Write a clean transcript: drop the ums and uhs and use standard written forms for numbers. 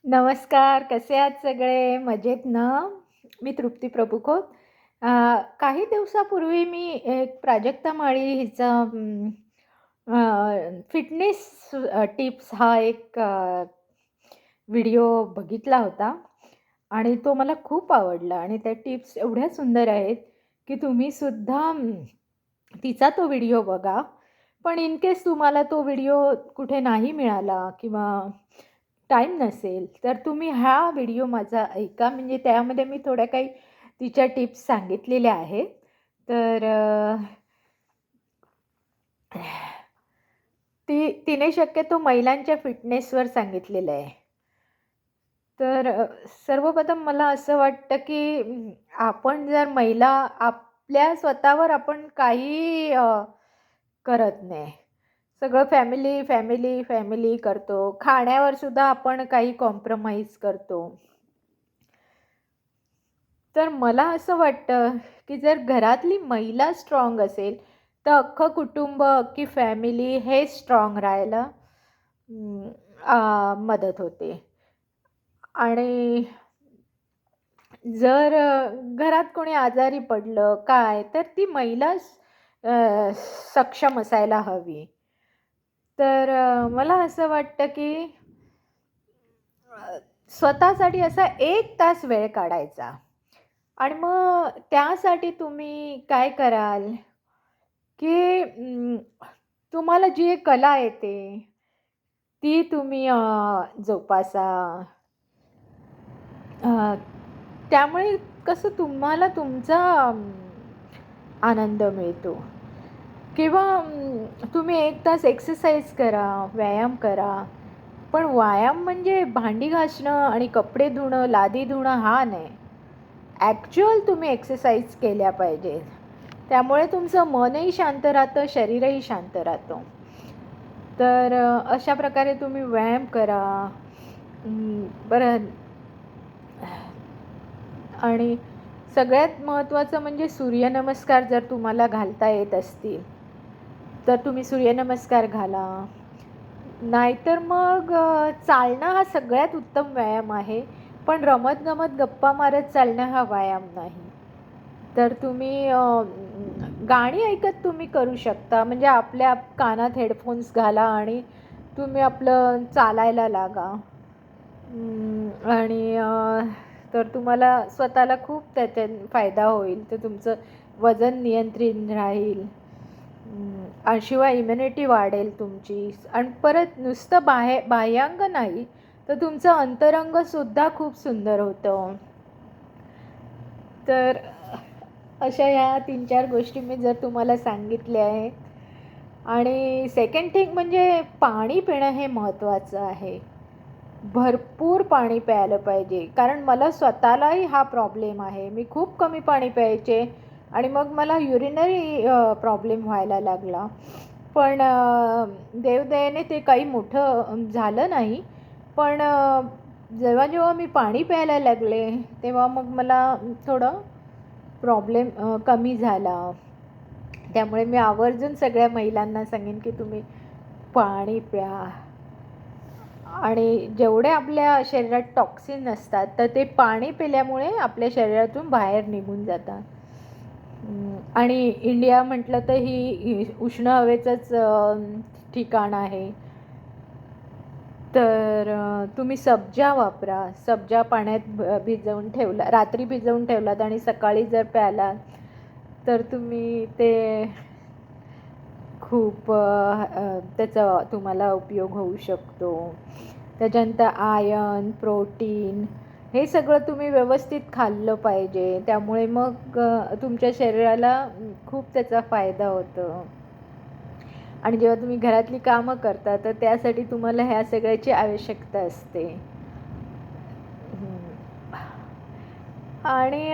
नमस्कार, कसे आहात सगळे? मजेत ना? मी तृप्ती प्रभुखोत. काही दिवसापूर्वी मी एक प्राजक्ता माळी हिचा फिटनेस टिप्स हा एक व्हिडिओ बघितला होता आणि तो मला खूप आवडला आणि त्या टिप्स एवढ्या सुंदर आहेत, की तुम्हीसुद्धा तिचा तो व्हिडिओ बघा. पण इन केस तुम्हाला तो व्हिडिओ कुठे नाही मिळाला किंवा टाईम नसेल, तर तुम्ही हा व्हिडिओ माझा ऐका. म्हणजे त्यामध्ये मी थोड्या काही तिच्या टिप्स सांगितलेल्या आहेत. तर तिने शक्यतो महिलांच्या फिटनेसवर सांगितलेलं आहे. तर सर्वप्रथम मला असं वाटतं, की आपण जर महिला आपल्या स्वतःवर आपण काही करत नाही. सगळं फॅमिली, फॅमिली, फॅमिली करतो. खाण्यावर सुद्धा आपण काही कॉम्प्रोमाईज करतो. तर मला असं वाटतं, की जर घरातली महिला स्ट्राँग असेल, तर अख्खं कुटुंब, अख्खी फॅमिली हे स्ट्राँग राहायला मदत होते. आणि जर घरात कोणी आजारी पडलं काय, तर ती महिलाच सक्षम असायला हवी. तर मला असं वाटतं, की स्वतःसाठी असा 1 तास वेळ काढायचा आणि मग त्यासाठी तुम्ही काय कराल, की तुम्हाला जी एक कला येते, ती तुम्ही जोपासा. अ, त्यामुळे कसं तुम्हाला तुमचा आनंद मिळतो किंवा तुम्ही 1 तास एक्सरसाइज करा, व्यायाम करा. पण व्यायाम म्हणजे भांडी घासणं आणि कपडे धुणं, लादी धुणं हा नाही. ॲक्चुअल तुम्ही एक्सरसाइज केल्या पाहिजेत. त्यामुळे तुमचं मनही शांत राहतं, शरीरही शांत राहतं. तर अशा प्रकारे तुम्ही व्यायाम करा. बरं. आणि सगळ्यात महत्त्वाचं म्हणजे सूर्यनमस्कार जर तुम्हाला घालता येत असतील, तर तुम्ही सूर्यनमस्कार घाला. नाहीतर मग चालणं हा सगळ्यात उत्तम व्यायाम आहे. पण रमत-गमत गप्पा मारत चालणं हा व्यायाम नाही. तर तुम्ही गाणी ऐकत तुम्ही करू शकता. म्हणजे आपल्या कानात हेडफोन्स घाला आणि तुम्ही आपलं चालायला लागा. आणि तर तुम्हाला स्वतःला खूप त्याच्याने फायदा होईल. तर तुमचं वजन नियंत्रित राहील. शिवाय इम्युनिटी वाढेल तुमची आणि परत नुसतं बाह्यांग नाही, तर तुमचं अंतरंगसुद्धा खूप सुंदर होतं. तर अशा ह्या 3-4 गोष्टी मी जर तुम्हाला सांगितल्या आहेत. आणि सेकंड थिंग म्हणजे पाणी पिणं हे महत्त्वाचं आहे. भरपूर पाणी प्यायलं पाहिजे. कारण मला स्वतःलाही हा प्रॉब्लेम आहे. मी खूप कमी पाणी प्यायचे आणि मग मला युरिनरी प्रॉब्लेम व्हायला लागला. पण देवदयेने ते काही मोठं झालं नाही. पण जेव्हा मी पाणी प्यायला लागले, तेव्हा मग मला थोडं प्रॉब्लेम कमी झाला. त्यामुळे मी आवर्जून सगळ्या महिलांना सांगेन, की तुम्ही पाणी प्या. आणि जेवढे आपल्या शरीरात टॉक्सिन असतात, तर ते पाणी पिल्यामुळे आपल्या शरीरातून बाहेर निघून जातात. आणि इंडिया म्हटलं तर ही उष्ण हवेचंच ठिकाण आहे. तर तुम्ही सब्जा वापरा. सब्जा पाण्यात भिजवून ठेवला, रात्री भिजवून ठेवलात आणि सकाळी जर प्यालात, तर तुम्ही ते खूप त्याचा तुम्हाला उपयोग होऊ शकतो. त्याच्यानंतर आयर्न, प्रोटीन हे सगळं तुम्ही व्यवस्थित खाल्लं पाहिजे. त्यामुळे मग तुमच्या शरीराला खूप त्याचा फायदा होतो. आणि जेव्हा तुम्ही घरातली कामं करता, तर त्यासाठी तुम्हाला ह्या सगळ्याची आवश्यकता असते. आणि